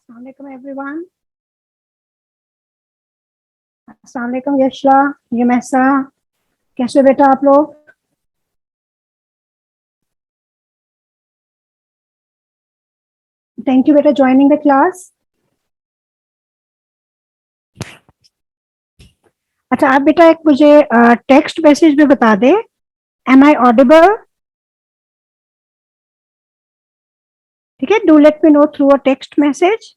अस्सलाम वालेकुम एवरीवन। अस्सलाम वालेकुम यशरा, यमैसा, कैसे हो बेटा आप लोग? थैंक यू बेटा ज्वाइनिंग द क्लास। अच्छा आप बेटा एक मुझे टेक्स्ट मैसेज में बता दे, एम आई ऑडिबल? ठीक है, do let me know through a text message.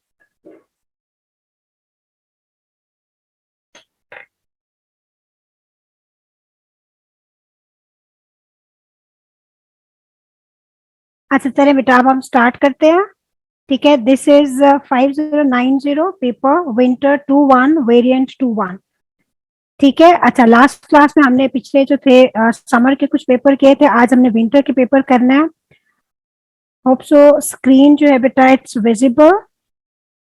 अच्छा चले बेटा अब हम स्टार्ट करते हैं। ठीक है, this is 5090 paper winter 21 variant 21। ठीक है, अच्छा लास्ट क्लास में हमने पिछले जो थे समर के कुछ पेपर किए थे, आज हमने विंटर के पेपर करना है। होप सो स्क्रीन जो है बेटा इट्स विजिबल।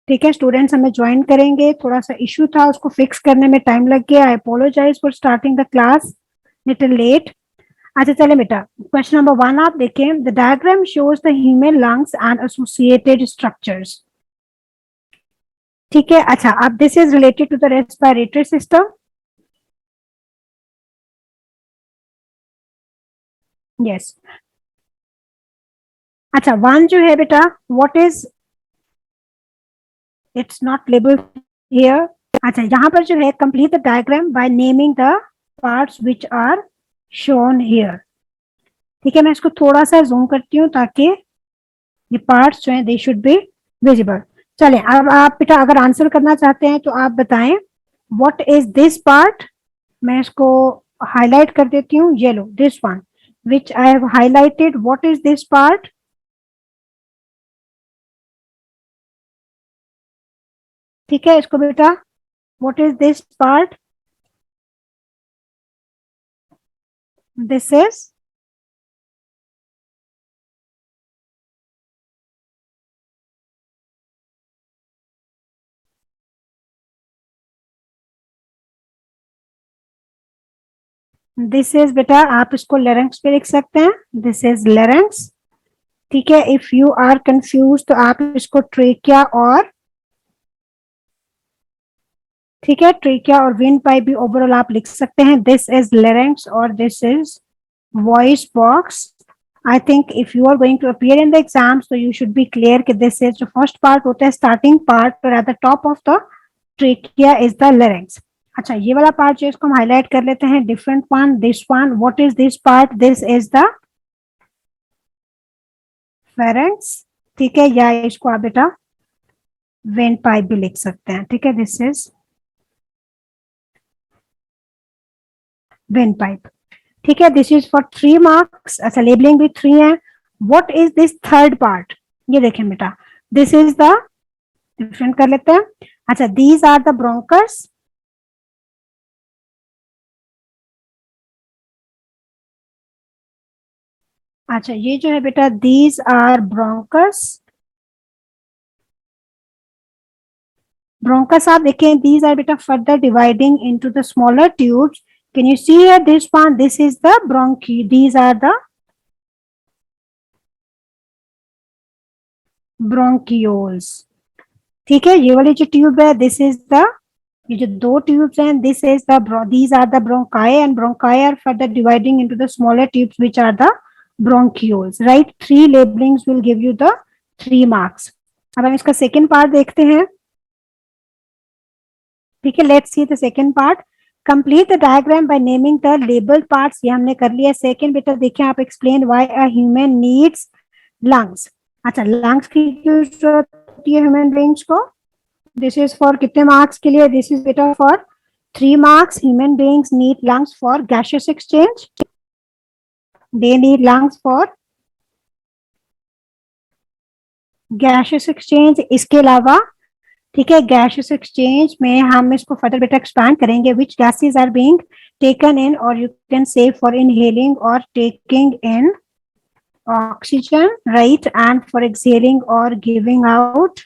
ठीक है, स्टूडेंट्स हमें ज्वाइन करेंगे, थोड़ा सा इशू था उसको फिक्स करने में टाइम लग गया। I apologise for starting the class little late. अच्छा चले बेटा, क्वेश्चन नंबर 1 आप देखें। The diagram shows the human lungs and associated structures. ठीक है, अच्छा अब this is related to the respiratory system. Yes, अच्छा 1 जो है बेटा, what is, it's not labelled here. अच्छा यहाँ पर जो है complete the diagram by naming the parts which are shown here. ठीक है, मैं इसको थोड़ा सा जूम करती हूँ ताकि ये पार्ट्स जो हैं दे शुड बी विजिबल। चलें अब आप बेटा अगर आंसर करना चाहते हैं तो आप बताएं व्हाट इज दिस पार्ट। मैं इसको हाईलाइट कर देती हूँ, yellow, this one which I have highlighted, what is this part. ठीक है, इसको बेटा what is this part, this is, this is बेटा आप इसको लेरेंक्स पे लिख सकते हैं, दिस इज लेरेंक्स। ठीक है, इफ यू आर कंफ्यूज तो आप इसको ट्रेकिया और, ठीक है, ट्रेकिया और विंड पाइप भी ओवरऑल आप लिख सकते हैं। दिस इज लेरेंक्स और this is voice box. I think if you are going to appear in the exams तो यू शुड बी क्लियर कि दिस इज जो फर्स्ट पार्ट होता है स्टार्टिंग पार्ट और at the top of the trachea is the larynx. अच्छा ये वाला part जो इसको हम हाईलाइट कर लेते हैं, different one, this one, what is this part, this is the pharynx. ठीक है, या इसको आप बेटा विंड पाइप भी लिख सकते हैं। ठीक है, दिस इज विंड पाइप। ठीक है, दिस इज फॉर 3 मार्क्स। अच्छा लेबलिंग भी 3 है। What is this third part, ये देखें बेटा, दिस इज द, डिफरेंट कर लेते हैं। अच्छा दीज आर द ब्रोंकस। अच्छा ये जो है बेटा दीज आर ब्रोंकस। ब्रोंकस आप देखें, दीज आर बेटा further dividing into the smaller tubes. Can you see here this one, this is the bronchi, these are the bronchioles. ठीक है, ये वाली जो ट्यूब है दिस इज द, ये जो 2 ट्यूब्स हैं this is the, these are the bronchi and bronchi are further dividing into the smaller tubes which are the bronchioles, right? 3 labelings will give you the 3 marks. अब हम इसका second part देखते हैं। ठीक है, let's see the second part. Complete the diagram by naming the labelled parts, ये हमने कर लिया। सेकेंड बेटा देखिए आप, explain why a human needs lungs. अच्छा लंग्स की क्यों जरूरत होती है ह्यूमन बीइंग्स को? दिस इज फॉर कितने मार्क्स के लिए? दिस इज बेटा for 3 marks. Human beings need lungs for gaseous exchange. They need lungs for gaseous exchange. इसके अलावा ठीक है, gaseous exchange में हम इसको फर्दर बेटा एक्सपैंड करेंगे। Which gases are being taken in or you can say for inhaling or taking in oxygen, right? And for exhaling or giving out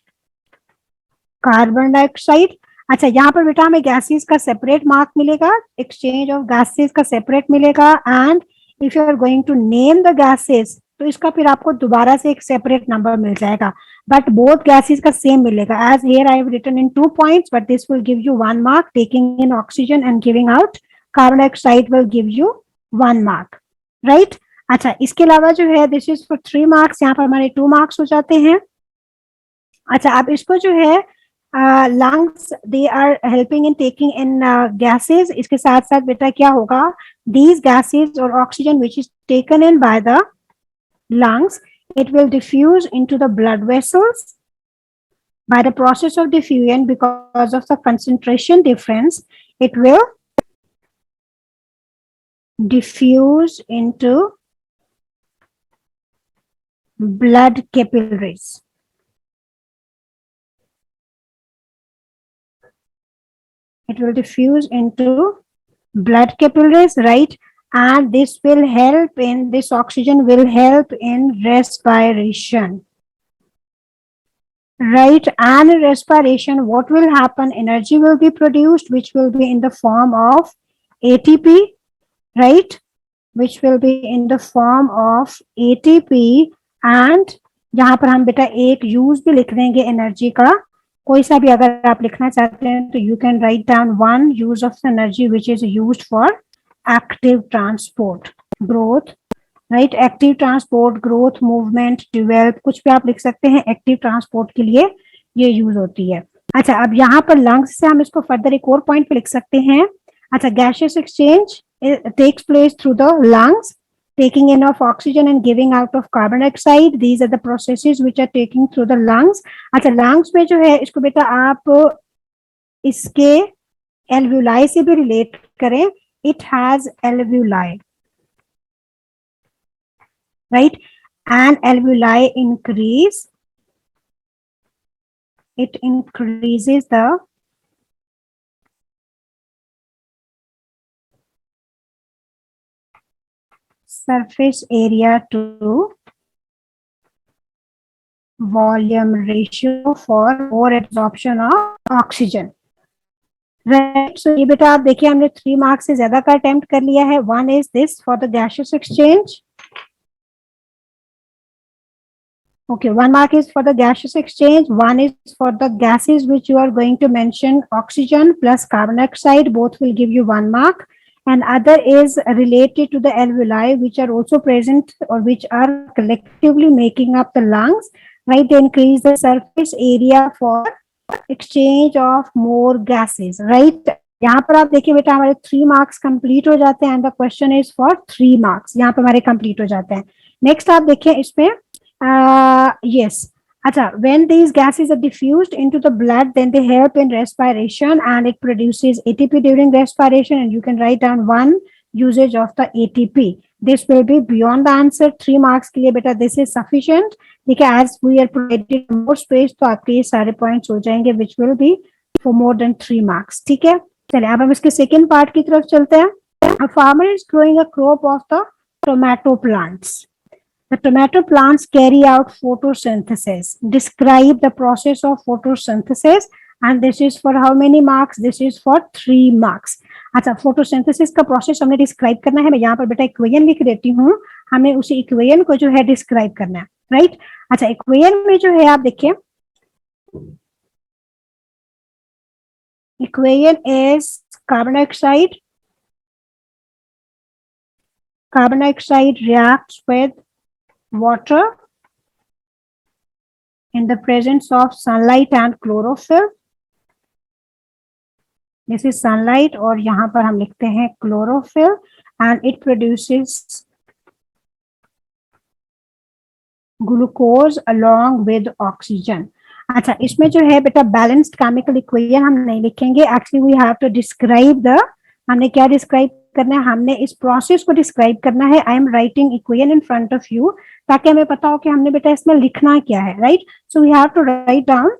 carbon dioxide. अच्छा यहाँ पर बेटा हमें गैसेस का सेपरेट मार्क मिलेगा, एक्सचेंज ऑफ गैसेस का separate मिलेगा। And if you are going to name the gases तो इसका फिर आपको दोबारा से एक सेपरेट नंबर मिल जाएगा। but both gases का same मिलेगा. As here I have written in 2 points, but this will give you 1 mark. Taking in oxygen and giving out carbon dioxide will give you 1 mark, right? अच्छा, इसके अलावा जो है this is for 3 marks, यहाँ पर हमारे 2 marks हो जाते हैं. अच्छा, अब इसको जो है lungs they are helping in taking in gases. इसके साथ साथ बेटा क्या होगा, these gases or oxygen which is taken in by the lungs, it will diffuse into the blood vessels. By the process of diffusion, because of the concentration difference, it will diffuse into blood capillaries. It will diffuse into blood capillaries, right? And this will help in, this oxygen will help in respiration, right? And in respiration, what will happen? Energy will be produced, which will be in the form of ATP, right? Which will be in the form of ATP. And यहाँ पर हम बेटा एक use भी लिख देंगे energy का, कोई सा भी अगर आप लिखना चाहते हैं तो you can write down one use of energy which is used for active transport, growth, right? Active transport, growth, movement, develop, कुछ भी आप लिख सकते हैं. एक्टिव ट्रांसपोर्ट के लिए ये यूज होती है. अच्छा, अब यहाँ पर लंग्स से हम इसको फर्दर एक और पॉइंट पे लिख सकते हैं. अच्छा, gaseous exchange takes place through the lungs, taking in of oxygen and giving out of carbon dioxide. These are the processes which are taking through the lungs. अच्छा, lungs में जो है इसको बेटा आप इसके alveoli से भी relate करें. It has alveoli, right? And alveoli increase, it increases the surface area to volume ratio for more absorption of oxygen, right? So ये बेटा आप देखिए हमने 3 मार्क्स से ज्यादा का अटेम्प्ट कर लिया है. One is this for the gaseous exchange. Okay, 1 mark is for the gaseous exchange. 1 is for the gases which you are going to mention, oxygen plus carbon dioxide, both will give you 1 mark. And other is related to the alveoli which are also present or which are collectively making up the lungs, right? They increase the surface area for exchange of more gases, right? यहाँ पर आप देखिए बेटा हमारे 3 marks complete हो जाते हैं and the question is for 3 marks. यहाँ पर हमारे complete हो जाते हैं. Next आप देखिए इसमें yes. Acha, when these gases are diffused into the blood, then they help in respiration and it produces ATP during respiration, and you can write down 1 usage of the ATP. This will be beyond the answer. 3 marks के लिए बेटा this is sufficient. ठीक है, as we are provided more space तो आपके ये सारे points हो जाएंगे which will be for more than 3 marks. ठीक है, चलिए अब हम इसके second part की तरफ चलते हैं. A farmer is growing a crop of the tomato plants. The tomato plants carry out photosynthesis. Describe the process of photosynthesis, and this is for how many marks? This is for 3 marks. अच्छा, photosynthesis का process हमने describe करना है. मैं यहाँ पर बेटा equation लिख देती हूँ, हमें उसी equation को जो है describe करना है, right? अच्छा, equation में जो है आप देखिए, equation is carbon dioxide. Carbon dioxide reacts with water in the presence of sunlight and chlorophyll. This is sunlight और यहाँ पर हम लिखते हैं chlorophyll, and it produces glucose along with oxygen. अच्छा, इसमें जो है बेटा balanced chemical equation हम नहीं लिखेंगे. Actually we have to describe the, हमने क्या describe करना है, हमने इस प्रोसेस को डिस्क्राइब करना है. I am writing equation in front of you ताकि हमें पता हो कि हमने बेटा इसमें लिखना क्या है, right? So we have to write down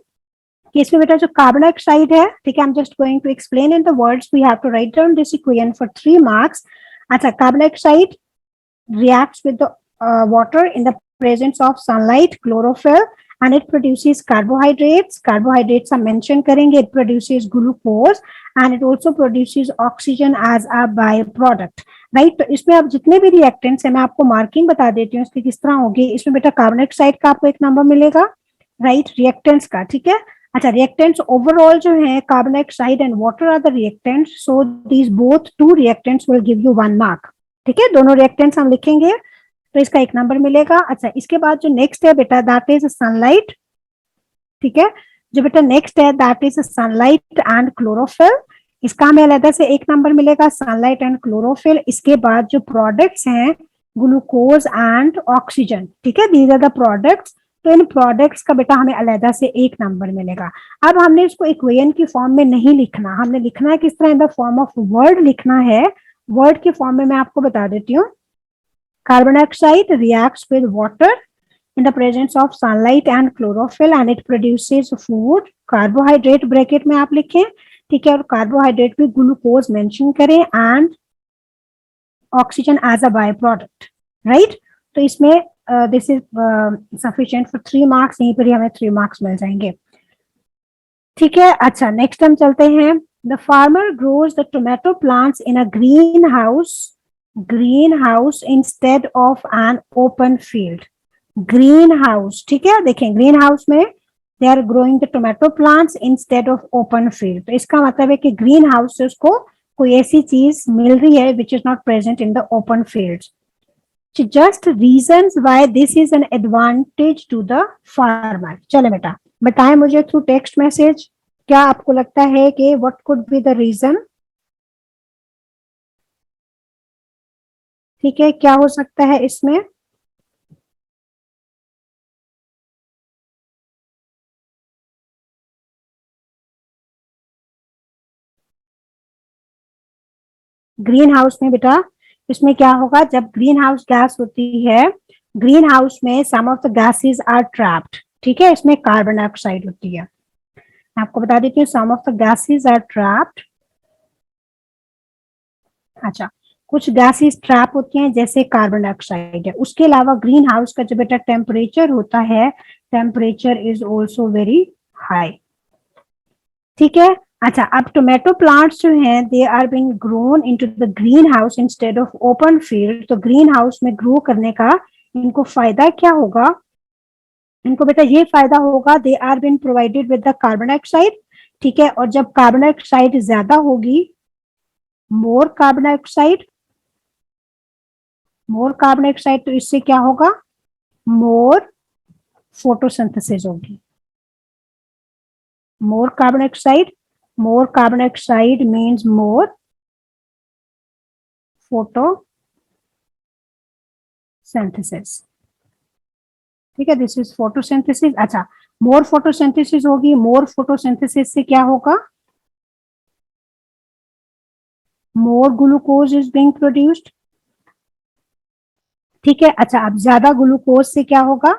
कि इसमें बेटा जो कार्बन डाइऑक्साइड है, ठीक है, I am just going to explain in the words. We have to write down this equation for 3 marks. अच्छा, carbon dioxide reacts with the water in the presence of sunlight, chlorophyll, and it produces carbohydrates. Carbohydrates हम mention करेंगे. It produces glucose and it also produces oxygen as a byproduct, right? तो इसमें अब जितने भी reactants हैं मैं आपको मार्किंग बता देती हूँ इसकी किस तरह होगी. इसमें बेटा कार्बन डाइऑक्साइड का आपको 1 नंबर मिलेगा, राइट, रिएक्टेंट्स का, ठीक है। अच्छा, रिएक्टेंट्स ओवरऑल जो है carbon dioxide and water are the reactants, so these both two reactants will give you 1 mark, ठीक है। दोनों रिएक्टेंट्स हम लिखेंगे तो इसका 1 नंबर मिलेगा। अच्छा, इसके बाद जो नेक्स्ट है बेटा दैट इज सनलाइट, ठीक है। जो बेटा नेक्स्ट है that is sunlight and chlorophyll, इसका हमें अलग से 1 नंबर मिलेगा, सनलाइट एंड क्लोरोफिल। इसके बाद जो प्रोडक्ट्स हैं ग्लूकोज एंड ऑक्सीजन, ठीक है, दीज आर द प्रोडक्ट्स। तो इन प्रोडक्ट्स का बेटा हमें अलग से 1 नंबर मिलेगा। अब हमने इसको इक्वेशन की फॉर्म में नहीं लिखना, हमने लिखना है किस तरह, in the form of word लिखना है। वर्ड की फॉर्म में मैं आपको बता देती हूँ। Carbon dioxide reacts with water in the presence of sunlight and chlorophyll and it produces food, carbohydrate bracket में आप लिखें, ठीक है, और कार्बोहाइड्रेट में ग्लूकोज मेंशन करें and oxygen as a by product, right. तो इसमें this is sufficient for 3 marks, यहीं पर ही हमें 3 मार्क्स मिल जाएंगे, ठीक है। अच्छा, नेक्स्ट हम चलते हैं। The farmer grows the tomato plants in a green house instead of an open field. Greenhouse, ठीक है, देखें ग्रीन हाउस में they are growing the tomato plants instead of open field. तो इसका मतलब है कि ग्रीन हाउस से उसको कोई ऐसी चीज मिल रही है which is not present in the open field. Just reasons why this is an advantage to the farmer. चले बेटा बताएं मुझे थ्रू टेक्स्ट मैसेज, क्या आपको लगता है कि what could be the reason, ठीक है, क्या हो सकता है इसमें। ग्रीन हाउस में बेटा इसमें क्या होगा, जब ग्रीन हाउस गैस होती है, ग्रीन हाउस में some of the gases are trapped, ठीक है, इसमें कार्बन डाइऑक्साइड होती है। मैं आपको बता देती हूँ some of the gases are trapped. अच्छा, कुछ गैसेस ट्रैप होती हैं जैसे कार्बन डाइऑक्साइड है। उसके अलावा ग्रीन हाउस का जो बेटा टेम्परेचर होता है, temperature is also very high, ठीक है। अच्छा, अब टोमेटो प्लांट्स जो हैं they are being grown into the green house instead of open field. तो ग्रीन हाउस में ग्रो करने का इनको फायदा क्या होगा, इनको बेटा ये फायदा होगा, they are being provided with the carbon dioxide, ठीक है। और जब कार्बन डाइऑक्साइड ज्यादा होगी, मोर कार्बन डाइऑक्साइड, तो इससे क्या होगा, मोर फोटोसिंथेसिस होगी। More carbon dioxide means more photosynthesis, ठीक है, दिस इज फोटोसिंथेसिस। अच्छा, मोर फोटोसिंथेसिस होगी, मोर फोटोसिंथेसिस से क्या होगा, मोर ग्लूकोज इज बीइंग प्रोड्यूस्ड, ठीक है। अच्छा, अब ज्यादा ग्लूकोज से क्या होगा,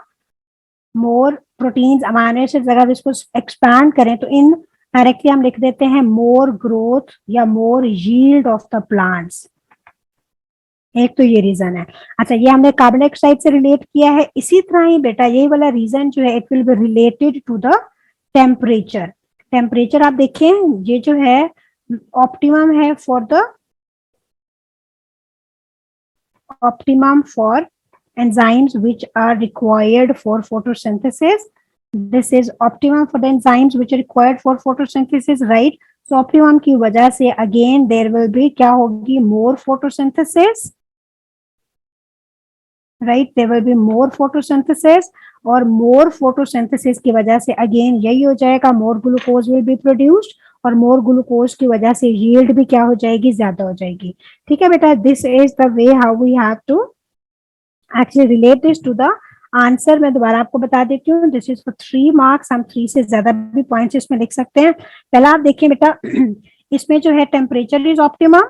मोर प्रोटीन्स अमाइनो एसिड्स। अगर इसको एक्सपैंड करें तो इन डायरेक्टली हम लिख देते हैं मोर ग्रोथ या मोर यील्ड ऑफ द प्लांट्स, एक तो ये रीजन है। अच्छा, ये हमने कार्बन डाइऑक्साइड से रिलेट किया है। इसी तरह ही बेटा यही वाला रीजन जो है it will be related to the temperature. Temperature आप देखें, ये जो है ऑप्टिमम है for the optimum for enzymes which are required for photosynthesis. This is optimum for the enzymes which are required for photosynthesis, right? So optimum की वजह से again there will be क्या होगी, more photosynthesis, right? There will be more photosynthesis और more photosynthesis की वजह से again यही हो जाएगा, more glucose will be produced और मोर ग्लूकोज की वजह से यील्ड भी क्या हो जाएगी, ज्यादा हो जाएगी, ठीक है बेटा। This is the way how we have to actually relate this to the answer. मैं दोबारा आपको बता देती हूँ, दिस इज फॉर 3 मार्क्स, हम 3 से ज्यादा भी पॉइंट्स इसमें लिख सकते हैं। पहला आप देखिए बेटा इसमें जो है टेम्परेचर इज ऑप्टिमम,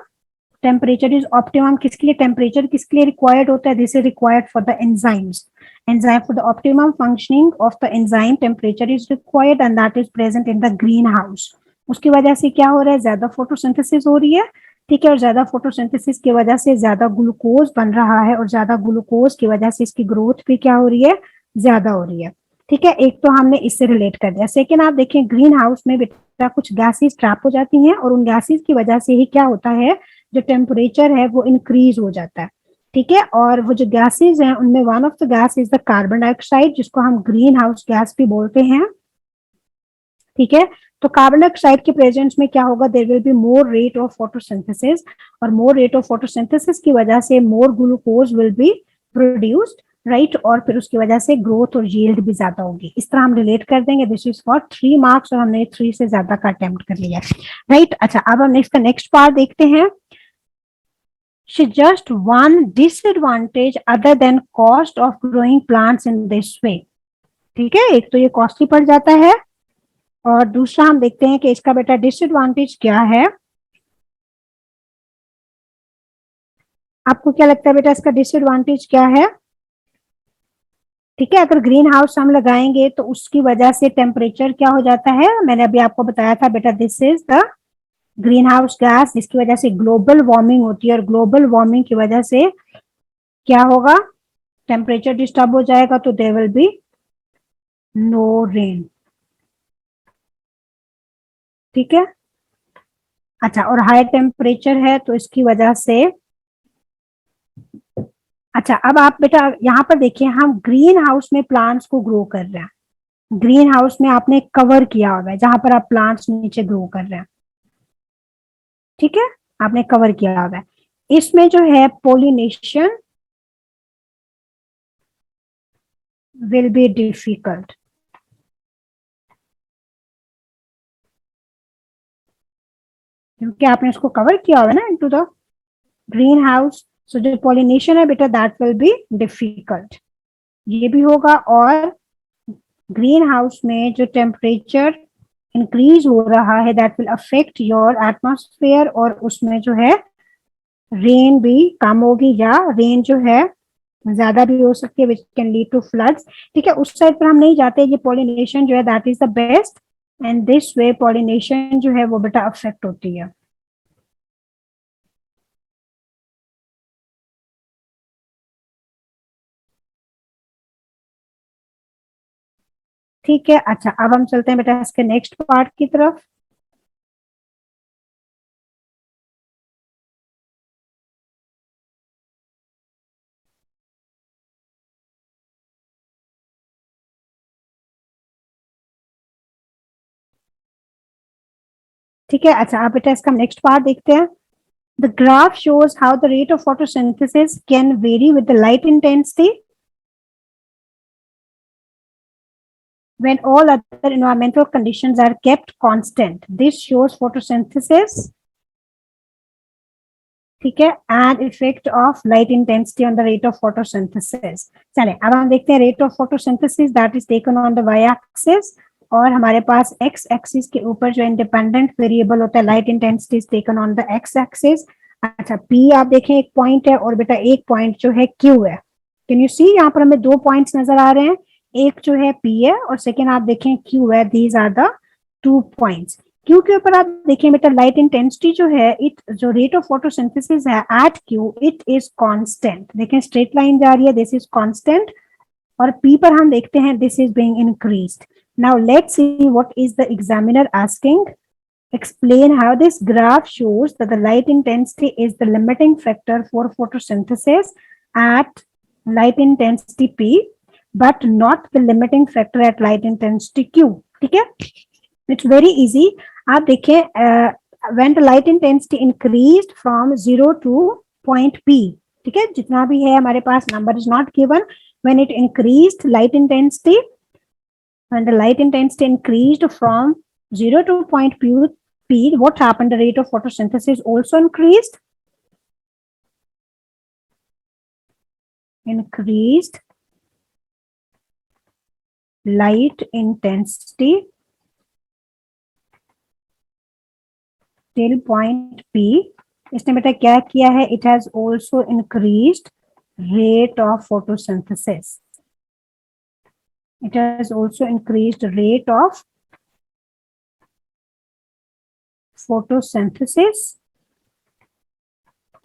किसके लिए, टेम्परेचर किसके लिए रिक्वायर्ड होता है, this is required for the enzymes, enzyme for the optimum functioning of the enzyme temperature is required and that is present in the greenhouse। उसकी वजह से क्या हो रहा है, ज्यादा फोटोसिंथेसिस हो रही है, ठीक है, और ज्यादा फोटोसिंथेसिस की वजह से ज्यादा ग्लूकोज बन रहा है और ज्यादा ग्लूकोज की वजह से इसकी ग्रोथ भी क्या हो रही है, ज्यादा हो रही है, ठीक है। एक तो हमने इससे रिलेट कर दिया। सेकेंड आप देखें, ग्रीन हाउस में बेटा कुछ गैसेस ट्रैप हो जाती हैं और उन गैसेस की वजह से ही क्या होता है, जो टेम्परेचर है वो इंक्रीज हो जाता है, ठीक है, और वो जो गैसेज हैं उनमें one of the gas is the carbon dioxide, जिसको हम ग्रीन हाउस गैस भी बोलते हैं। ठीक है, तो कार्बन डाइऑक्साइड के प्रेजेंस में क्या होगा, there will be more rate of photosynthesis, और मोर रेट ऑफ फोटोसिंथेसिस की वजह से more glucose will be produced, right, और फिर उसकी वजह से ग्रोथ और यील्ड भी ज्यादा होगी। इस तरह हम रिलेट कर देंगे। दिस इज फॉर 3 मार्क्स और हमने 3 से ज्यादा का अटेम्प्ट कर लिया, राइट। अच्छा, अब हम इसका नेक्स्ट पार्ट देखते हैं। just one disadvantage other than cost of growing plants in this way। ठीक है, एक तो ये कॉस्टली पड़ जाता है, और दूसरा हम देखते हैं कि इसका बेटा डिसएडवांटेज क्या है। आपको क्या लगता है बेटा इसका डिसएडवांटेज क्या है? ठीक है, अगर ग्रीन हाउस हम लगाएंगे तो उसकी वजह से टेम्परेचर क्या हो जाता है, मैंने अभी आपको बताया था बेटा, this is the green house gas, जिसकी वजह से ग्लोबल वार्मिंग होती है, और ग्लोबल वार्मिंग की वजह से क्या होगा, टेम्परेचर डिस्टर्ब हो जाएगा, तो there will be no rain. ठीक है, अच्छा, और हाई टेम्परेचर है तो इसकी वजह से, अच्छा अब आप बेटा यहाँ पर देखिए, हम ग्रीन हाउस में प्लांट्स को ग्रो कर रहे हैं। ग्रीन हाउस में आपने कवर किया हुआ है, जहां पर आप प्लांट्स नीचे ग्रो कर रहे हैं। ठीक है, आपने कवर किया हुआ है। इसमें जो है पोलिनेशन विल बी डिफिकल्ट, क्योंकि आपने इसको कवर किया हुआ है ना इनटू द ग्रीन हाउस। सो जो पोलिनेशन है बेटा, दैट विल बी डिफिकल्ट, ये भी होगा। और ग्रीन हाउस में जो टेम्परेचर इंक्रीज हो रहा है, that will affect your atmosphere, और उसमें जो है रेन भी कम होगी, या रेन जो है ज्यादा भी हो सकती है, which can lead to floods. ठीक है, उस साइड पर हम नहीं जाते, ये पॉलिनेशन जो है that is the best, and this way pollination जो है वो बेटा अफेक्ट होती है। ठीक है, अच्छा अब हम चलते हैं बेटा इसके नेक्स्ट पार्ट की तरफ। ठीक है, अच्छा आप बेटा इसका नेक्स्ट पार्ट देखते हैं। The graph shows how the rate of photosynthesis can very with the light intensity when all other environmental conditions are kept constant. This shows photosynthesis, ठीक है, and effect of light intensity on the rate of photosynthesis. चले अब हम देखते हैं rate of photosynthesis that is taken on the Y axis, और हमारे पास x axis के ऊपर जो इंडिपेंडेंट वेरिएबल होता है light intensity is taken on the x axis. अच्छा, पी आप देखें एक पॉइंट है, और बेटा एक पॉइंट जो है क्यू है। कैन यू सी, यहाँ पर हमें 2 पॉइंट्स नजर आ रहे हैं, एक जो है पी है और सेकेंड आप देखें क्यू है। These are the 2 points. Q के ऊपर आप देखिए बेटा, लाइट इंटेंसिटी जो है, इट जो रेट ऑफ फोटोसिंथेसिस है at Q, it is constant. देखें स्ट्रेट लाइन जा रही है, दिस इज कांस्टेंट, और पी पर हम देखते हैं this is being increased. Now let's see what is the examiner asking. Explain how this graph shows that the light intensity is the limiting factor for photosynthesis at light intensity P, but not the limiting factor at light intensity Q. ठीक है, it's very easy. आप देखें, when the light intensity increased from 0 to point P, ठीक है, जितना भी है हमारे पास, number is not given, when it increased light intensity, when the light intensity increased from 0 to point P, what happened? The rate of photosynthesis also increased. Increased light intensity till point P. इसने बेटा क्या किया है? It has also increased rate of photosynthesis. It has also increased rate of photosynthesis.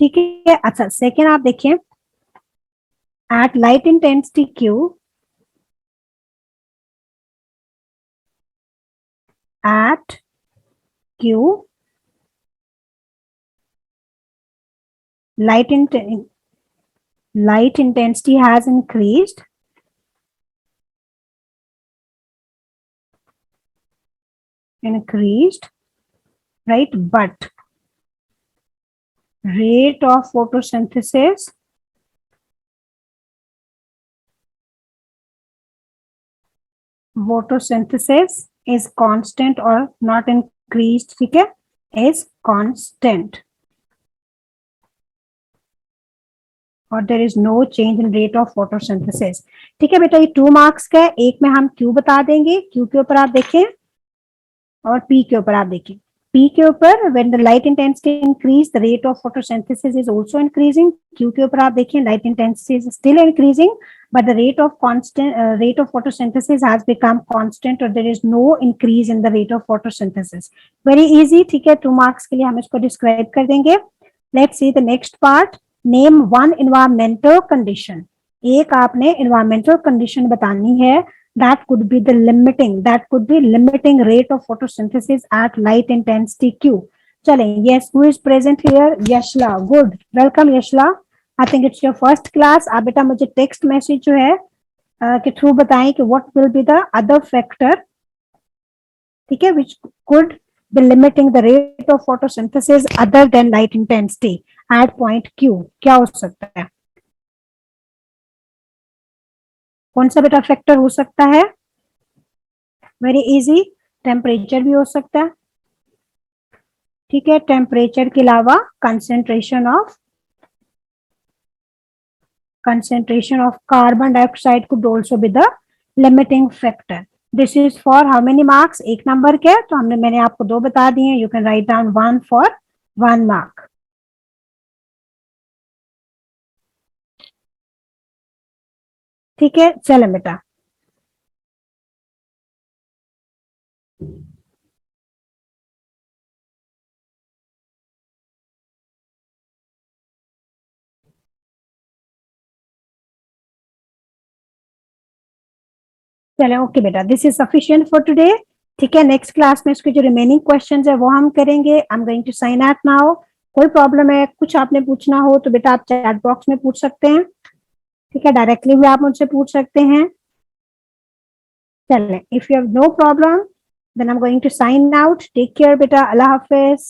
ठीक है, अच्छा second आप देखिए, at light intensity Q, at Q, light intensity light intensity has increased, right? But rate of photosynthesis is constant or not increased, ठीक है, is constant, और there is no change in rate of photosynthesis. ठीक है बेटा, ये 2 marks का है, एक में हम Q बता देंगे, Q के ऊपर आप देखें, और P के ऊपर आप देखें. P के ऊपर when the light intensity increase, the rate of photosynthesis is also increasing. Q के ऊपर आप देखें, light intensity is still increasing, but the rate of photosynthesis has become constant, or there is no increase in the rate of photosynthesis. Very easy, ठीक है, 2 marks के लिए हम इसको डिस्क्राइब कर देंगे. Let's see the next part. Name one environmental condition. एक आपने environmental condition बतानी है that could be limiting rate of photosynthesis at light intensity Q. चलें, yes, who is present here? Yashla, good, welcome Yashla. I think it's your first class. आप बेटा मुझे text message जो है के थ्रू बताएं कि what will be the other factor, ठीक है, which could be limiting the rate of photosynthesis other than light intensity at point Q. क्या हो सकता है, कौन सा बेटा फैक्टर हो सकता है? वेरी इजी, टेम्परेचर भी हो सकता है, ठीक है, टेम्परेचर के अलावा concentration of carbon dioxide could also be the limiting factor. This is for how many marks? 1 number के, तो मैंने आपको 2 बता दिए. You can write down 1 for 1 mark. ठीक है, चलो बेटा. चलो ओके बेटा, this is sufficient for today. ठीक है, नेक्स्ट क्लास में इसके जो रिमेनिंग क्वेश्चंस है वो हम करेंगे. I am going to sign out now. कोई प्रॉब्लम है, कुछ आपने पूछना हो तो बेटा आप चैट बॉक्स में पूछ सकते हैं, ठीक है, डायरेक्टली भी आप मुझसे पूछ सकते हैं. चलें, if you have no problem then I am going to sign out. Take care बेटा, अल्लाह हाफिज.